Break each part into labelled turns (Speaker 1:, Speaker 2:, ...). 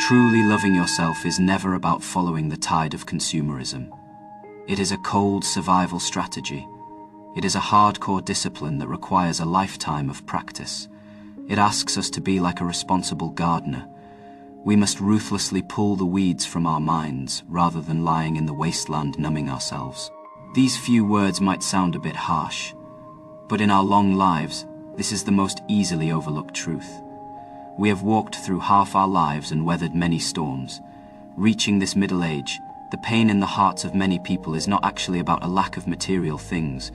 Speaker 1: Truly loving yourself is never about following the tide of consumerism. It is a cold survival strategy. It is a hardcore discipline that requires a lifetime of practice. It asks us to be like a responsible gardener. We must ruthlessly pull the weeds from our minds rather than lying in the wasteland numbing ourselves. These few words might sound a bit harsh, but in our long lives, this is the most easily overlooked truth. We have walked through half our lives and weathered many storms. Reaching this middle age, the pain in the hearts of many people is not actually about a lack of material things.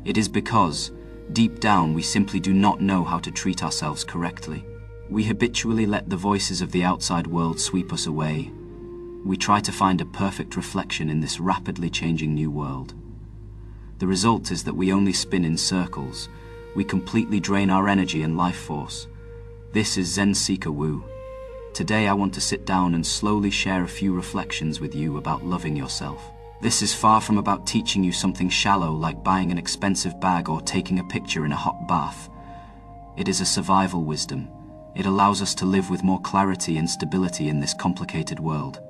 Speaker 1: It is because, deep down, we simply do not know how to treat ourselves correctly. We habitually let the voices of the outside world sweep us away. We try to find a perfect reflection in this rapidly changing new world. The result is that we only spin in circles. We completely drain our energy and life force. This is Zen Seeker Wu. Today I want to sit down and slowly share a few reflections with you about loving yourself. This is far from about teaching you something shallow like buying an expensive bag or taking a picture in a hot bath. It is a survival wisdom. It allows us to live with more clarity and stability in this complicated world.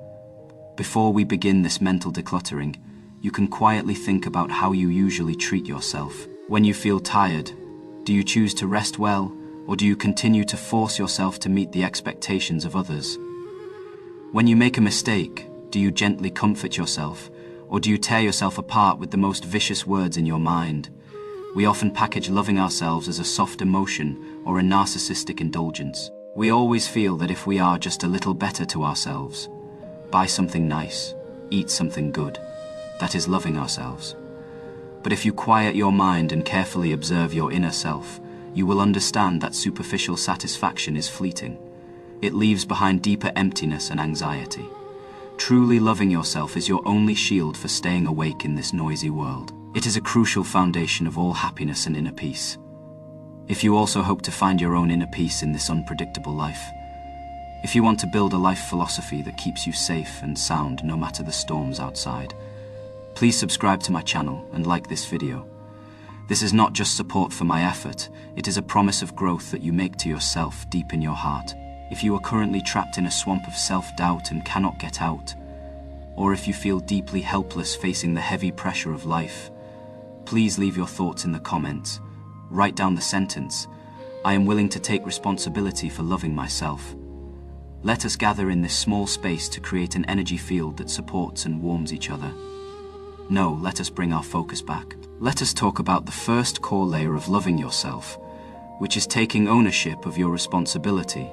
Speaker 1: Before we begin this mental decluttering, you can quietly think about how you usually treat yourself. When you feel tired, do you choose to rest well, or do you continue to force yourself to meet the expectations of others? When you make a mistake, do you gently comfort yourself, or do you tear yourself apart with the most vicious words in your mind? We often package loving ourselves as a soft emotion or a narcissistic indulgence. We always feel that if we are just a little better to ourselves, buy something nice, eat something good, that is loving ourselves. But if you quiet your mind and carefully observe your inner self, you will understand that superficial satisfaction is fleeting. It leaves behind deeper emptiness and anxiety. Truly loving yourself is your only shield for staying awake in this noisy world. It is a crucial foundation of all happiness and inner peace. If you also hope to find your own inner peace in this unpredictable life, if you want to build a life philosophy that keeps you safe and sound no matter the storms outside, please subscribe to my channel and like this video. This is not just support for my effort, it is a promise of growth that you make to yourself deep in your heart. If you are currently trapped in a swamp of self-doubt and cannot get out, or if you feel deeply helpless facing the heavy pressure of life, please leave your thoughts in the comments. Write down the sentence, "I am willing to take responsibility for loving myself." Let us gather in this small space to create an energy field that supports and warms each other. No, let us bring our focus back. Let us talk about the first core layer of loving yourself, which is taking ownership of your responsibility.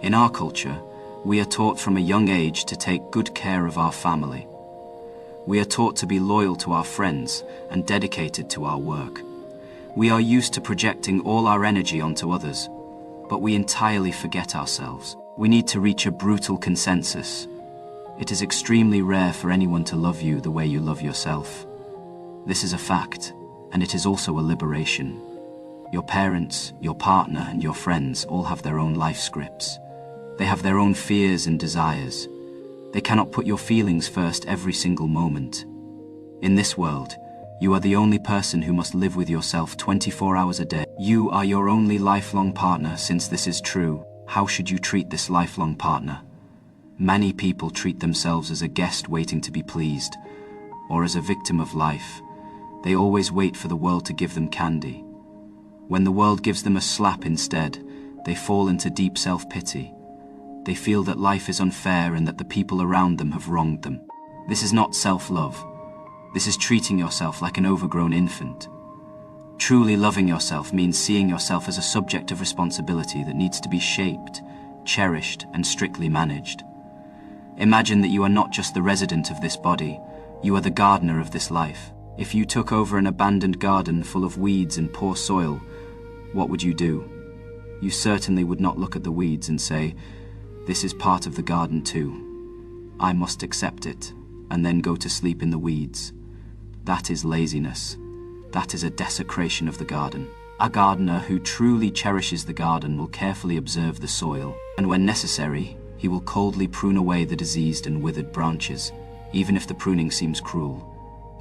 Speaker 1: In our culture, we are taught from a young age to take good care of our family. We are taught to be loyal to our friends and dedicated to our work. We are used to projecting all our energy onto others, but we entirely forget ourselves. We need to reach a brutal consensus. It is extremely rare for anyone to love you the way you love yourself. This is a fact, and it is also a liberation. Your parents, your partner, and your friends all have their own life scripts. They have their own fears and desires. They cannot put your feelings first every single moment. In this world, you are the only person who must live with yourself 24 hours a day. You are your only lifelong partner. Since this is true, how should you treat this lifelong partner? Many people treat themselves as a guest waiting to be pleased, or as a victim of life. They always wait for the world to give them candy. When the world gives them a slap instead, they fall into deep self-pity. They feel that life is unfair and that the people around them have wronged them. This is not self-love. This is treating yourself like an overgrown infant. Truly loving yourself means seeing yourself as a subject of responsibility that needs to be shaped, cherished, and strictly managed. Imagine that you are not just the resident of this body, you are the gardener of this life. If you took over an abandoned garden full of weeds and poor soil, what would you do? You certainly would not look at the weeds and say, "This is part of the garden too. I must accept it," and then go to sleep in the weeds. That is laziness. That is a desecration of the garden. A gardener who truly cherishes the garden will carefully observe the soil, and when necessary, he will coldly prune away the diseased and withered branches, even if the pruning seems cruel.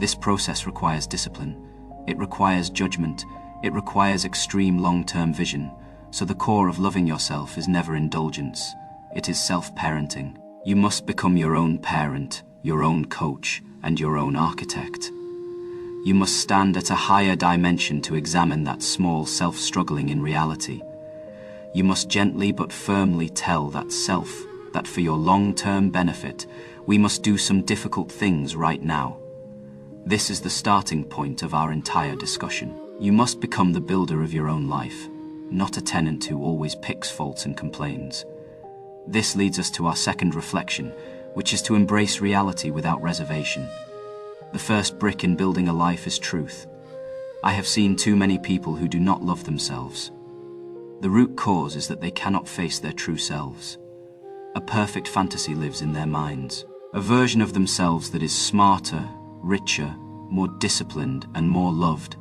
Speaker 1: This process requires discipline. It requires judgment. It requires extreme long-term vision. So the core of loving yourself is never indulgence. it is self-parenting. You must become your own parent, your own coach, and your own architect. You must stand at a higher dimension to examine that small self struggling in reality. You must gently but firmly tell that self that for your long-term benefit, we must do some difficult things right now. This is the starting point of our entire discussion. You must become the builder of your own life, not a tenant who always picks faults and complains. This leads us to our second reflection, which is to embrace reality without reservation. The first brick in building a life is truth. I have seen too many people who do not love themselves. The root cause is that they cannot face their true selves. A perfect fantasy lives in their minds, a version of themselves that is smarter, richer, more disciplined, and more loved.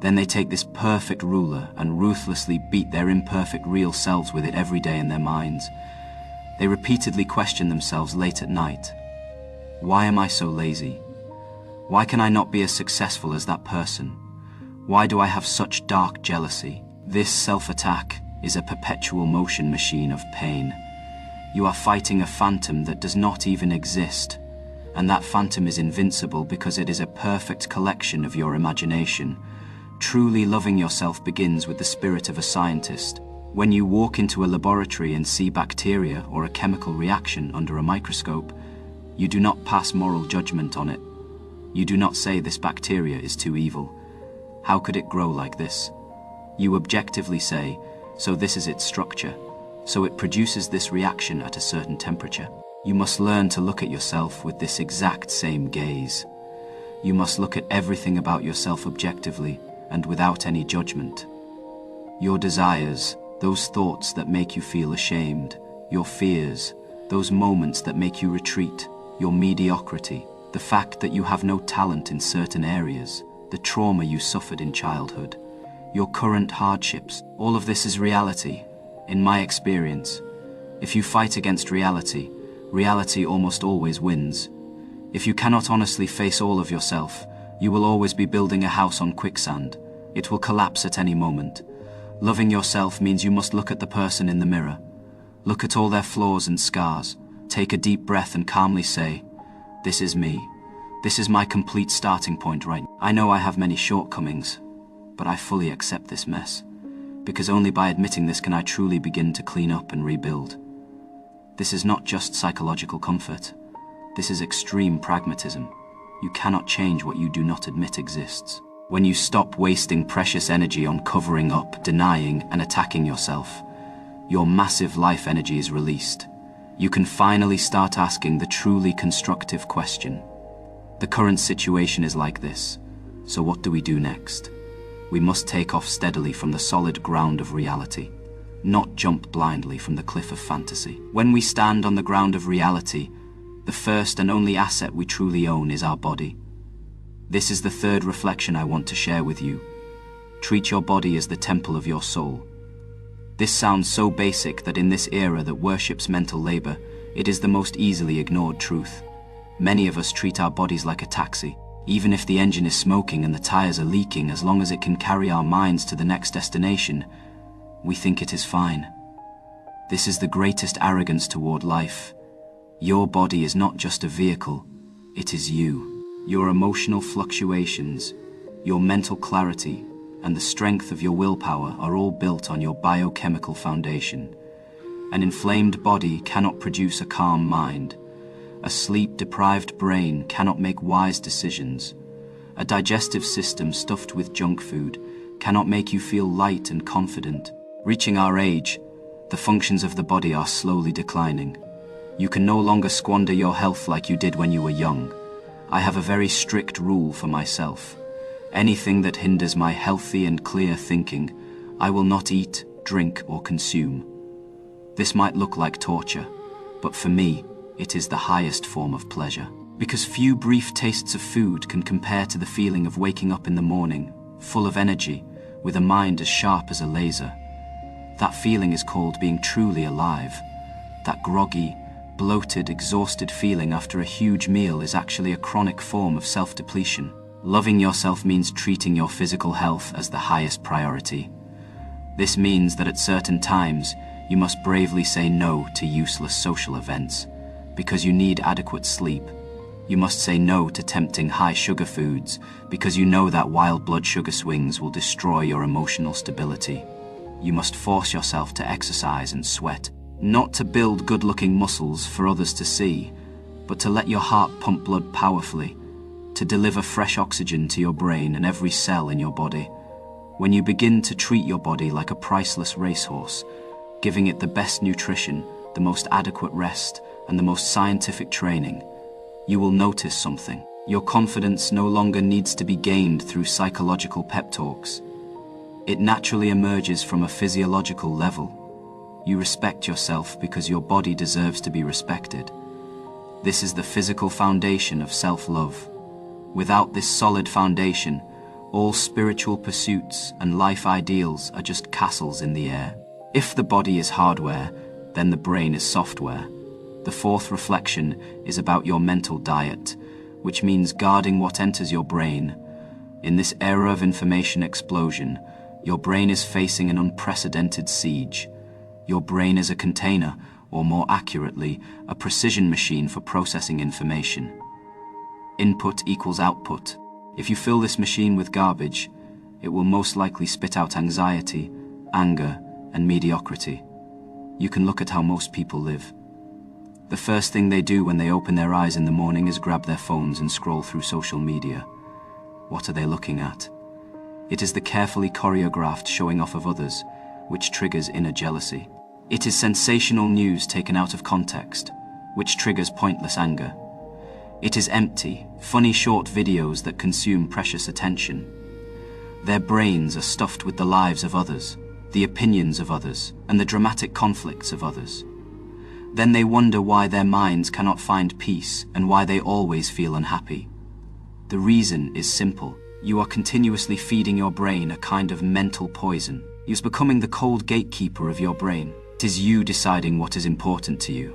Speaker 1: Then they take this perfect ruler and ruthlessly beat their imperfect real selves with it every day in their minds. They repeatedly question themselves late at night. Why am I so lazy? Why can I not be as successful as that person? Why do I have such dark jealousy? This self-attack is a perpetual motion machine of pain. You are fighting a phantom that does not even exist, and that phantom is invincible because it is a perfect collection of your imagination. Truly loving yourself begins with the spirit of a scientist. When you walk into a laboratory and see bacteria or a chemical reaction under a microscope, you do not pass moral judgment on it. You do not say this bacteria is too evil. How could it grow like this? You objectively say, so this is its structure, so it produces this reaction at a certain temperature. You must learn to look at yourself with this exact same gaze. You must look at everything about yourself objectively and without any judgment. Your desires, those thoughts that make you feel ashamed, your fears, those moments that make you retreat, your mediocrity, the fact that you have no talent in certain areas, the trauma you suffered in childhood, your current hardships, all of this is reality. In my experience, if you fight against reality, reality almost always wins. If you cannot honestly face all of yourself, you will always be building a house on quicksand. It will collapse at any moment. Loving yourself means you must look at the person in the mirror. Look at all their flaws and scars. Take a deep breath and calmly say, "This is me. This is my complete starting point right now. I know I have many shortcomings, but I fully accept this mess, because only by admitting this can I truly begin to clean up and rebuild." This is not just psychological comfort. This is extreme pragmatism. You cannot change what you do not admit exists. When you stop wasting precious energy on covering up, denying, and attacking yourself, your massive life energy is released. You can finally start asking the truly constructive question. The current situation is like this, so what do we do next? We must take off steadily from the solid ground of reality, not jump blindly from the cliff of fantasy. When we stand on the ground of reality, the first and only asset we truly own is our body. This is the third reflection I want to share with you. Treat your body as the temple of your soul. This sounds so basic that in this era that worships mental labor, it is the most easily ignored truth. Many of us treat our bodies like a taxi. Even if the engine is smoking and the tires are leaking, as long as it can carry our minds to the next destination, we think it is fine. This is the greatest arrogance toward life. Your body is not just a vehicle, it is you. Your emotional fluctuations, your mental clarity, and the strength of your willpower are all built on your biochemical foundation. An inflamed body cannot produce a calm mind. A sleep-deprived brain cannot make wise decisions. A digestive system stuffed with junk food cannot make you feel light and confident. Reaching our age, the functions of the body are slowly declining. You can no longer squander your health like you did when you were young. I have a very strict rule for myself. Anything that hinders my healthy and clear thinking, I will not eat, drink, or consume. This might look like torture, but for me, it is the highest form of pleasure. Because few brief tastes of food can compare to the feeling of waking up in the morning, full of energy, with a mind as sharp as a laser. That feeling is called being truly alive. That groggy, bloated, exhausted feeling after a huge meal is actually a chronic form of self-depletion. Loving yourself means treating your physical health as the highest priority. This means that at certain times, You must bravely say no to useless social events because you need adequate sleep. You must say no to tempting high-sugar foods because you know that wild blood sugar swings will destroy your emotional stability. You must force yourself to exercise and sweat, not to build good-looking muscles for others to see, but to let your heart pump blood powerfully, to deliver fresh oxygen to your brain and every cell in your body. When you begin to treat your body like a priceless racehorse, giving it the best nutrition, the most adequate rest, and the most scientific training, you will notice something. Your confidence no longer needs to be gained through psychological pep talks. It naturally emerges from a physiological level. You respect yourself because your body deserves to be respected. This is the physical foundation of self-love. Without this solid foundation, all spiritual pursuits and life ideals are just castles in the air. If the body is hardware, then the brain is software. The fourth reflection is about your mental diet, which means guarding what enters your brain. In this era of information explosion, your brain is facing an unprecedented siege. Your brain is a container, or more accurately, a precision machine for processing information. Input equals output. If you fill this machine with garbage, it will most likely spit out anxiety, anger, and mediocrity. You can look at how most people live. The first thing they do when they open their eyes in the morning is grab their phones and scroll through social media. What are they looking at? It is the carefully choreographed showing off of others, which triggers inner jealousy. It is sensational news taken out of context, which triggers pointless anger. It is empty, funny short videos that consume precious attention. Their brains are stuffed with the lives of others, the opinions of others, and the dramatic conflicts of others. Then they wonder why their minds cannot find peace and why they always feel unhappy. The reason is simple. You are continuously feeding your brain a kind of mental poison. It is becoming the cold gatekeeper of your brain. It is you deciding what is important to you,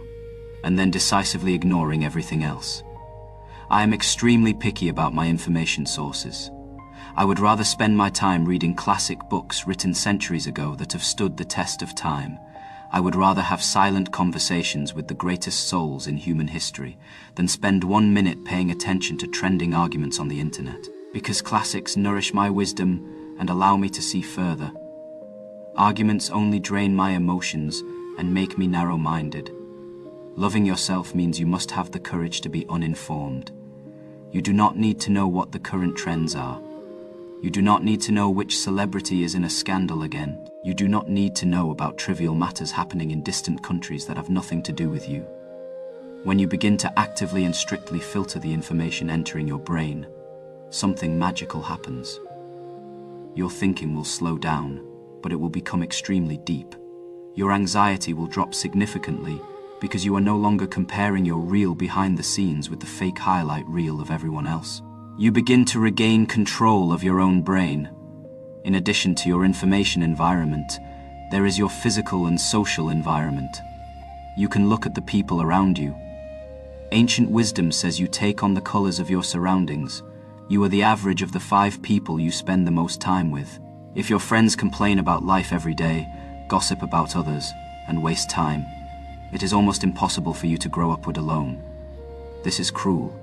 Speaker 1: and then decisively ignoring everything else. I am extremely picky about my information sources. I would rather spend my time reading classic books written centuries ago that have stood the test of time. I would rather have silent conversations with the greatest souls in human history than spend 1 minute paying attention to trending arguments on the internet, because classics nourish my wisdom and allow me to see further. Arguments only drain my emotions and make me narrow-minded. Loving yourself means you must have the courage to be uninformed. You do not need to know what the current trends are. You do not need to know which celebrity is in a scandal again. You do not need to know about trivial matters happening in distant countries that have nothing to do with you. When you begin to actively and strictly filter the information entering your brain, something magical happens. Your thinking will slow down, but it will become extremely deep. Your anxiety will drop significantly because you are no longer comparing your real behind the scenes with the fake highlight reel of everyone else. You begin to regain control of your own brain. In addition to your information environment, there is your physical and social environment. You can look at the people around you. Ancient wisdom says you take on the colors of your surroundings. You are the average of the 5 people you spend the most time with. If your friends complain about life every day, gossip about others, and waste time, it is almost impossible for you to grow upward alone. This is cruel.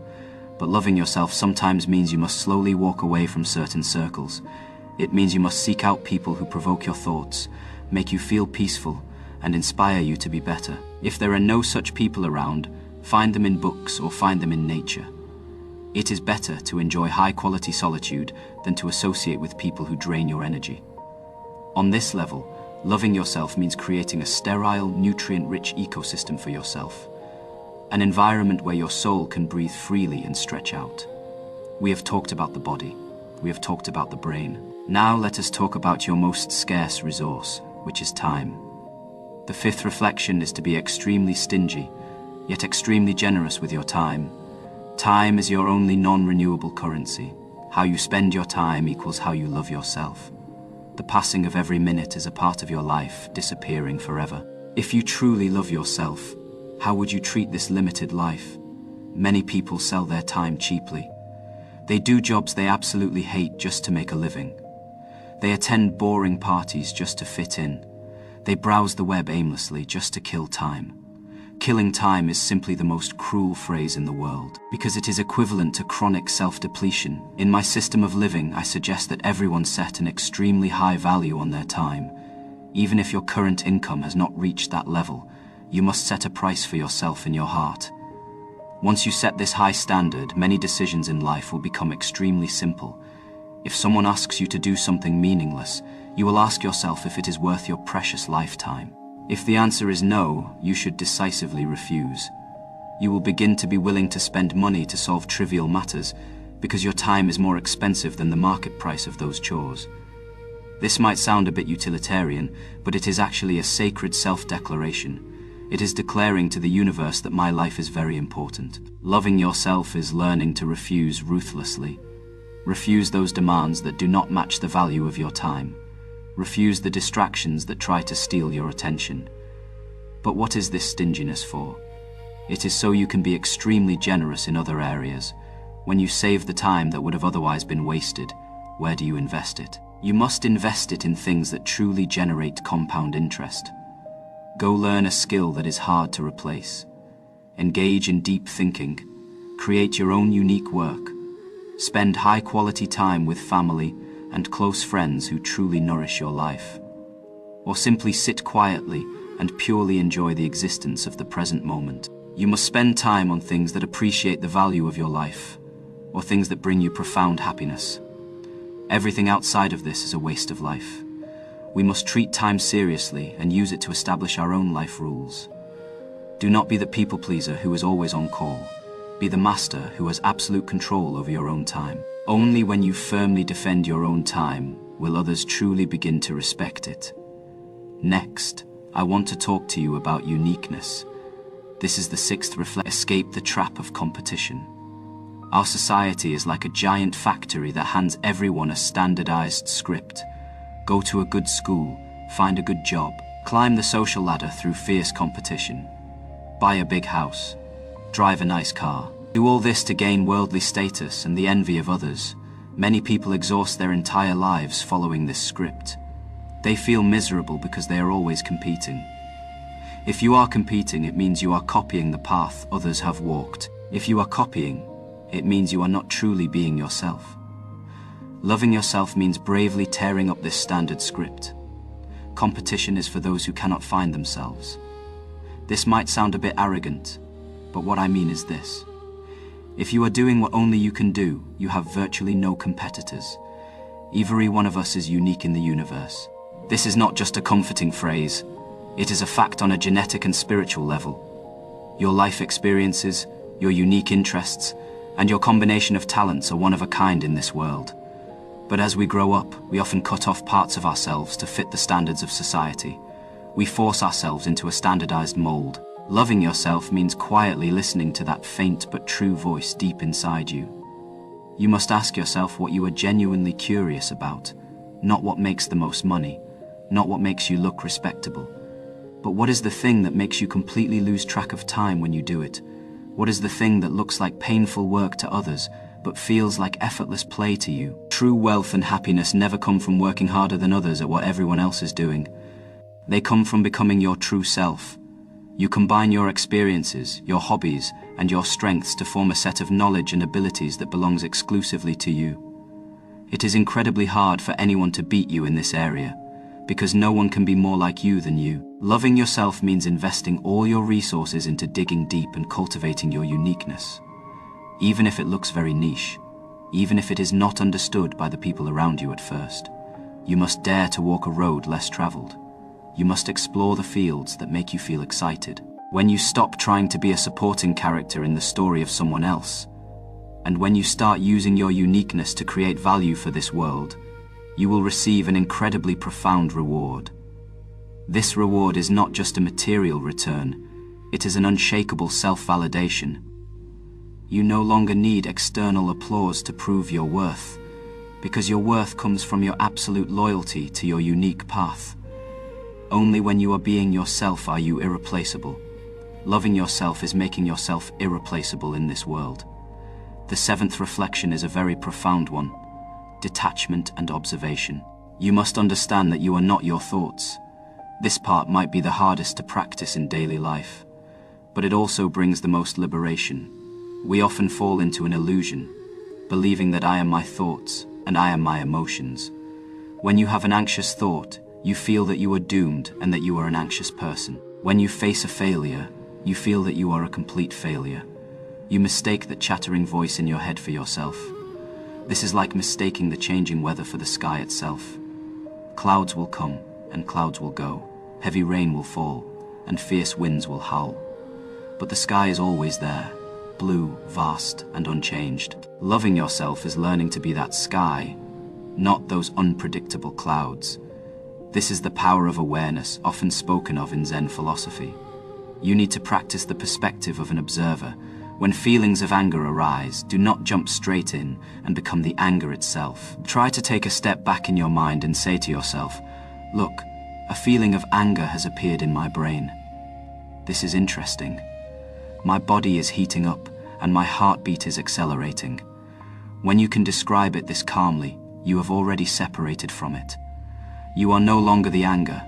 Speaker 1: But loving yourself sometimes means you must slowly walk away from certain circles. It means you must seek out people who provoke your thoughts, make you feel peaceful, and inspire you to be better. If there are no such people around, find them in books or find them in nature. It is better to enjoy high-quality solitude than to associate with people who drain your energy. On this level, loving yourself means creating a sterile, nutrient-rich ecosystem for yourself. An environment where your soul can breathe freely and stretch out. We have talked about the body. We have talked about the brain. Now let us talk about your most scarce resource, which is time. The 5th reflection is to be extremely stingy, yet extremely generous with your time. Time is your only non-renewable currency. How you spend your time equals how you love yourself. The passing of every minute is a part of your life, disappearing forever. If you truly love yourself, how would you treat this limited life? Many people sell their time cheaply. They do jobs they absolutely hate just to make a living. They attend boring parties just to fit in. They browse the web aimlessly just to kill time. Killing time is simply the most cruel phrase in the world, because it is equivalent to chronic self-depletion. In my system of living, I suggest that everyone set an extremely high value on their time. Even if your current income has not reached that level, you must set a price for yourself in your heart. Once you set this high standard, many decisions in life will become extremely simple. If someone asks you to do something meaningless, you will ask yourself if it is worth your precious lifetime. If the answer is no, you should decisively refuse. You will begin to be willing to spend money to solve trivial matters, because your time is more expensive than the market price of those chores. This might sound a bit utilitarian, but it is actually a sacred self-declaration. It is declaring to the universe that my life is very important. Loving yourself is learning to refuse ruthlessly. Refuse those demands that do not match the value of your time. Refuse the distractions that try to steal your attention. But what is this stinginess for? It is so you can be extremely generous in other areas. When you save the time that would have otherwise been wasted, where do you invest it? You must invest it in things that truly generate compound interest. Go learn a skill that is hard to replace. Engage in deep thinking. Create your own unique work. Spend high-quality time with family and close friends who truly nourish your life. Or simply sit quietly and purely enjoy the existence of the present moment. You must spend time on things that appreciate the value of your life, or things that bring you profound happiness. Everything outside of this is a waste of life. We must treat time seriously and use it to establish our own life rules. Do not be the people pleaser who is always on call. Be the master who has absolute control over your own time. Only when you firmly defend your own time will others truly begin to respect it. Next, I want to talk to you about uniqueness. This is the sixth reflection. Escape the trap of competition. Our society is like a giant factory that hands everyone a standardized script. Go to a good school, find a good job, climb the social ladder through fierce competition, buy a big house, drive a nice car. Do all this to gain worldly status and the envy of others. Many people exhaust their entire lives following this script. They feel miserable because they are always competing. If you are competing, it means you are copying the path others have walked. If you are copying, it means you are not truly being yourself. Loving yourself means bravely tearing up this standard script. Competition is for those who cannot find themselves. This might sound a bit arrogant, but what I mean is this. If you are doing what only you can do, you have virtually no competitors. Every one of us is unique in the universe. This is not just a comforting phrase. It is a fact on a genetic and spiritual level. Your life experiences, your unique interests, and your combination of talents are one of a kind in this world. But as we grow up, we often cut off parts of ourselves to fit the standards of society. We force ourselves into a standardized mold. Loving yourself means quietly listening to that faint but true voice deep inside you. You must ask yourself what you are genuinely curious about, not what makes the most money, not what makes you look respectable. But what is the thing that makes you completely lose track of time when you do it? What is the thing that looks like painful work to others, but feels like effortless play to you? True wealth and happiness never come from working harder than others at what everyone else is doing. They come from becoming your true self. You combine your experiences, your hobbies, and your strengths to form a set of knowledge and abilities that belongs exclusively to you. It is incredibly hard for anyone to beat you in this area, because no one can be more like you than you. Loving yourself means investing all your resources into digging deep and cultivating your uniqueness. Even if it looks very niche, even if it is not understood by the people around you at first, you must dare to walk a road less traveled. You must explore the fields that make you feel excited. When you stop trying to be a supporting character in the story of someone else, and when you start using your uniqueness to create value for this world, you will receive an incredibly profound reward. This reward is not just a material return, it is an unshakable self-validation. You no longer need external applause to prove your worth, because your worth comes from your absolute loyalty to your unique path. Only when you are being yourself are you irreplaceable. Loving yourself is making yourself irreplaceable in this world. The seventh reflection is a very profound one: detachment and observation. You must understand that you are not your thoughts. This part might be the hardest to practice in daily life, but it also brings the most liberation. We often fall into an illusion, believing that I am my thoughts and I am my emotions. When you have an anxious thought, you feel that you are doomed and that you are an anxious person. When you face a failure, you feel that you are a complete failure. You mistake that chattering voice in your head for yourself. This is like mistaking the changing weather for the sky itself. Clouds will come and clouds will go. Heavy rain will fall and fierce winds will howl. But the sky is always there, blue, vast, and unchanged. Loving yourself is learning to be that sky, not those unpredictable clouds. This is the power of awareness, often spoken of in Zen philosophy. You need to practice the perspective of an observer. When feelings of anger arise, do not jump straight in and become the anger itself. Try to take a step back in your mind and say to yourself, "Look, a feeling of anger has appeared in my brain. This is interesting. My body is heating up and my heartbeat is accelerating." When you can describe it this calmly, you have already separated from it. You are no longer the anger.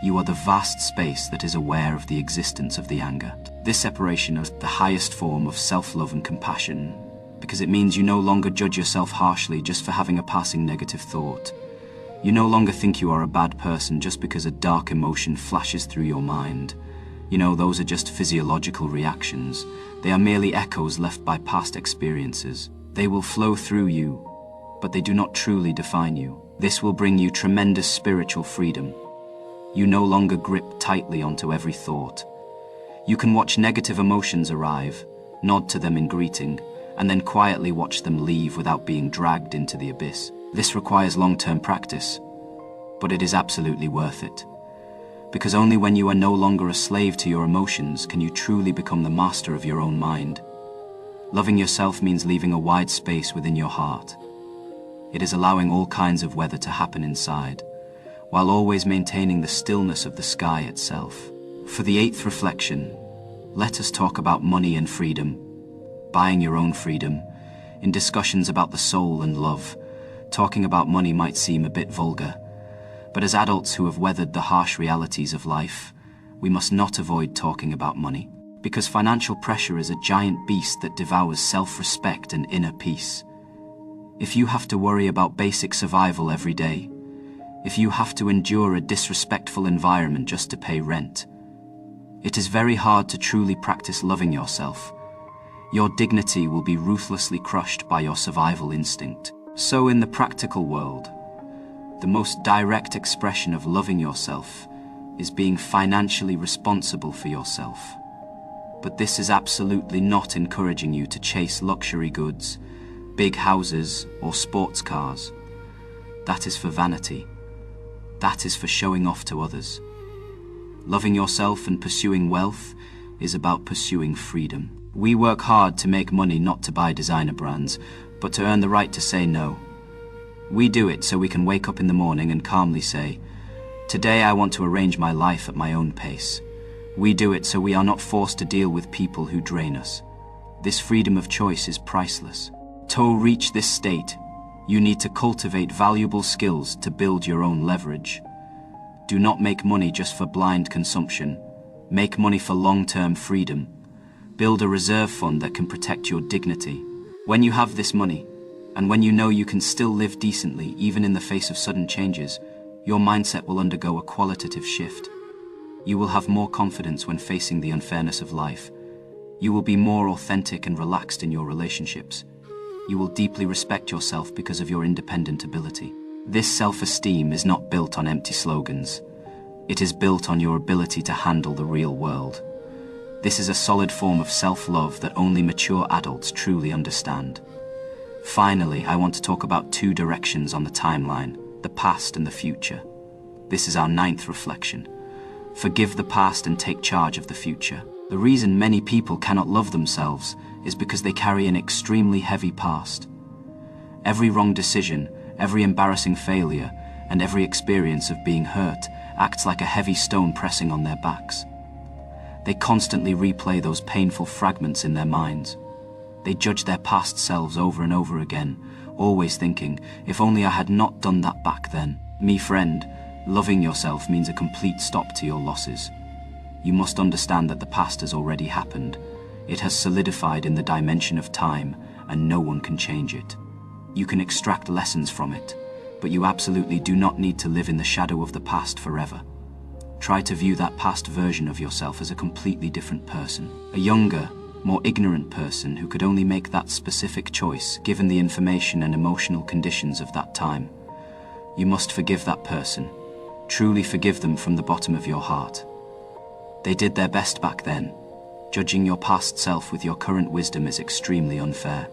Speaker 1: You are the vast space that is aware of the existence of the anger. This separation is the highest form of self-love and compassion, because it means you no longer judge yourself harshly just for having a passing negative thought. You no longer think you are a bad person just because a dark emotion flashes through your mind. You know, those are just physiological reactions. They are merely echoes left by past experiences. They will flow through you, but they do not truly define you. This will bring you tremendous spiritual freedom. You no longer grip tightly onto every thought. You can watch negative emotions arrive, nod to them in greeting, and then quietly watch them leave without being dragged into the abyss. This requires long-term practice, but it is absolutely worth it. Because only when you are no longer a slave to your emotions can you truly become the master of your own mind. Loving yourself means leaving a wide space within your heart. It is allowing all kinds of weather to happen inside, while always maintaining the stillness of the sky itself. For the 8th reflection, let us talk about money and freedom, buying your own freedom. In discussions about the soul and love, talking about money might seem a bit vulgar, but as adults who have weathered the harsh realities of life, we must not avoid talking about money, because financial pressure is a giant beast that devours self-respect and inner peace. If you have to worry about basic survival every day, if you have to endure a disrespectful environment just to pay rent, it is very hard to truly practice loving yourself. Your dignity will be ruthlessly crushed by your survival instinct. So in the practical world, the most direct expression of loving yourself is being financially responsible for yourself. But this is absolutely not encouraging you to chase luxury goods, big houses, or sports cars. That is for vanity. That is for showing off to others. Loving yourself and pursuing wealth is about pursuing freedom. We work hard to make money, not to buy designer brands, but to earn the right to say no. We do it so we can wake up in the morning and calmly say, "Today I want to arrange my life at my own pace." We do it so we are not forced to deal with people who drain us. This freedom of choice is priceless. To reach this state, you need to cultivate valuable skills to build your own leverage. Do not make money just for blind consumption. Make money for long-term freedom. Build a reserve fund that can protect your dignity. When you have this money, and when you know you can still live decently even in the face of sudden changes, your mindset will undergo a qualitative shift. You will have more confidence when facing the unfairness of life. You will be more authentic and relaxed in your relationships. You will deeply respect yourself because of your independent ability. This self-esteem is not built on empty slogans. It is built on your ability to handle the real world. This is a solid form of self-love that only mature adults truly understand. Finally, I want to talk about 2 directions on the timeline, the past and the future. This is our 9th reflection. Forgive the past and take charge of the future. The reason many people cannot love themselves is because they carry an extremely heavy past. Every wrong decision, every embarrassing failure, and every experience of being hurt acts like a heavy stone pressing on their backs. They constantly replay those painful fragments in their minds. They judge their past selves over and over again, always thinking, if only I had not done that back then. Me friend, Loving yourself means a complete stop to your losses. You must understand that the past has already happened. It has solidified in the dimension of time, and no one can change it. You can extract lessons from it, but you absolutely do not need to live in the shadow of the past forever. Try to view that past version of yourself as a completely different person. A younger, more ignorant person who could only make that specific choice given the information and emotional conditions of that time. You must forgive that person. Truly forgive them from the bottom of your heart. They did their best back then. Judging your past self with your current wisdom is extremely unfair.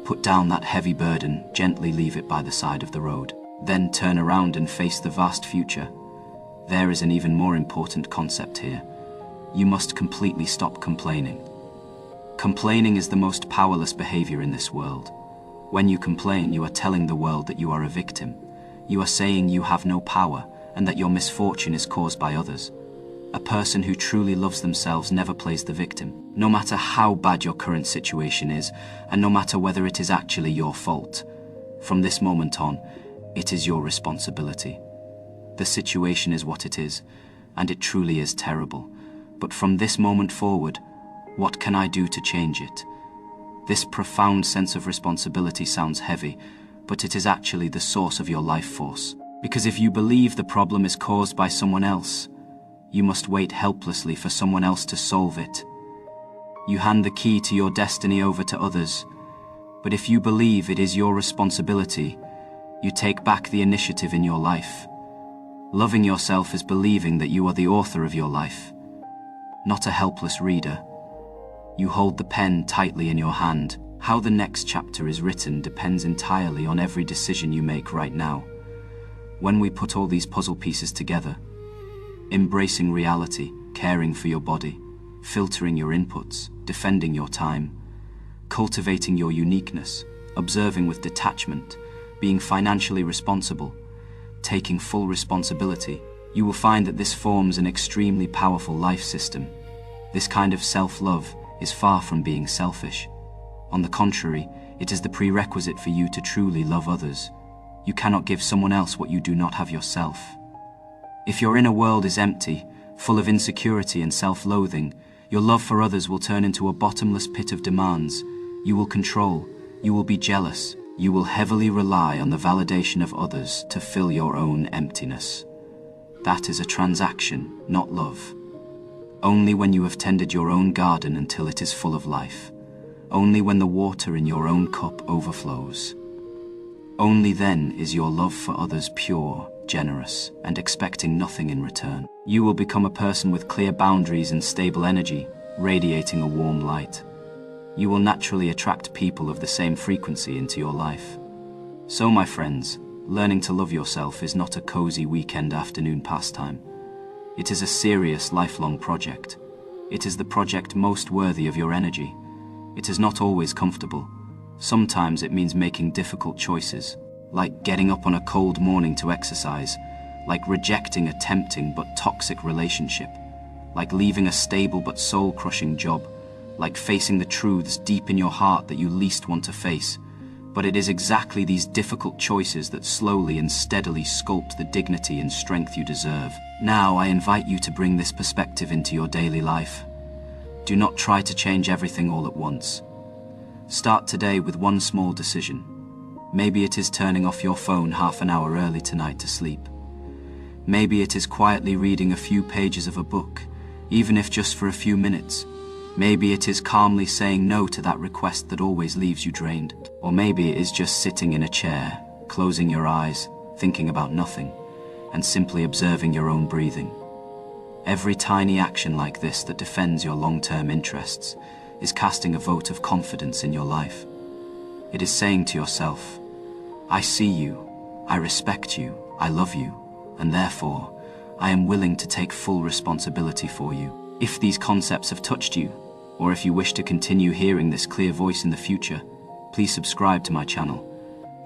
Speaker 1: Put down that heavy burden, gently leave it by the side of the road. Then turn around and face the vast future. There is an even more important concept here. You must completely stop complaining. Complaining is the most powerless behavior in this world. When you complain, you are telling the world that you are a victim. You are saying you have no power and that your misfortune is caused by others. A person who truly loves themselves never plays the victim, no matter how bad your current situation is, and no matter whether it is actually your fault. From this moment on, it is your responsibility. The situation is what it is, and it truly is terrible. But from this moment forward, what can I do to change it? This profound sense of responsibility sounds heavy, but it is actually the source of your life force. Because if you believe the problem is caused by someone else, you must wait helplessly for someone else to solve it. You hand the key to your destiny over to others, but if you believe it is your responsibility, you take back the initiative in your life. Loving yourself is believing that you are the author of your life, not a helpless reader. You hold the pen tightly in your hand. How the next chapter is written depends entirely on every decision you make right now. When we put all these puzzle pieces together, embracing reality, caring for your body, filtering your inputs, defending your time, cultivating your uniqueness, observing with detachment, being financially responsible, taking full responsibility, you will find that this forms an extremely powerful life system. This kind of self-love is far from being selfish. On the contrary, it is the prerequisite for you to truly love others. You cannot give someone else what you do not have yourself. If your inner world is empty, full of insecurity and self-loathing, your love for others will turn into a bottomless pit of demands. You will control, you will be jealous, you will heavily rely on the validation of others to fill your own emptiness. That is a transaction, not love. Only when you have tended your own garden until it is full of life. Only when the water in your own cup overflows. Only then is your love for others pure, generous, and expecting nothing in return. You will become a person with clear boundaries and stable energy, radiating a warm light. You will naturally attract people of the same frequency into your life. So, my friends, learning to love yourself is not a cozy weekend afternoon pastime. It is a serious, lifelong project. It is the project most worthy of your energy. It is not always comfortable. Sometimes it means making difficult choices, like getting up on a cold morning to exercise, like rejecting a tempting but toxic relationship, like leaving a stable but soul-crushing job, like facing the truths deep in your heart that you least want to face. But it is exactly these difficult choices that slowly and steadily sculpt the dignity and strength you deserve. Now I invite you to bring this perspective into your daily life. Do not try to change everything all at once. Start today with one small decision. Maybe it is turning off your phone half an hour early tonight to sleep. Maybe it is quietly reading a few pages of a book, even if just for a few minutes. Maybe it is calmly saying no to that request that always leaves you drained. Or maybe it is just sitting in a chair, closing your eyes, thinking about nothing, and simply observing your own breathing. Every tiny action like this that defends your long-term interests is casting a vote of confidence in your life. It is saying to yourself, I see you, I respect you, I love you, and therefore, I am willing to take full responsibility for you. If these concepts have touched you, or if you wish to continue hearing this clear voice in the future, please subscribe to my channel.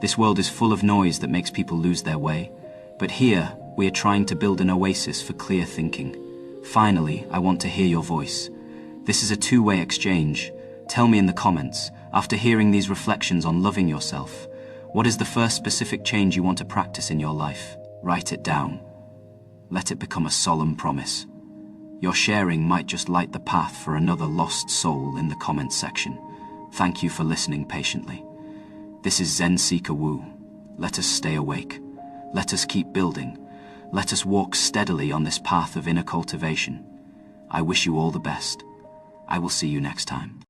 Speaker 1: This world is full of noise that makes people lose their way, but here, we are trying to build an oasis for clear thinking. Finally, I want to hear your voice. This is a two-way exchange. Tell me in the comments, after hearing these reflections on loving yourself, what is the first specific change you want to practice in your life? Write it down. Let it become a solemn promise. Your sharing might just light the path for another lost soul in the comments section. Thank you for listening patiently. This is Zen Seeker Wu. Let us stay awake. Let us keep building. Let us walk steadily on this path of inner cultivation. I wish you all the best. I will see you next time.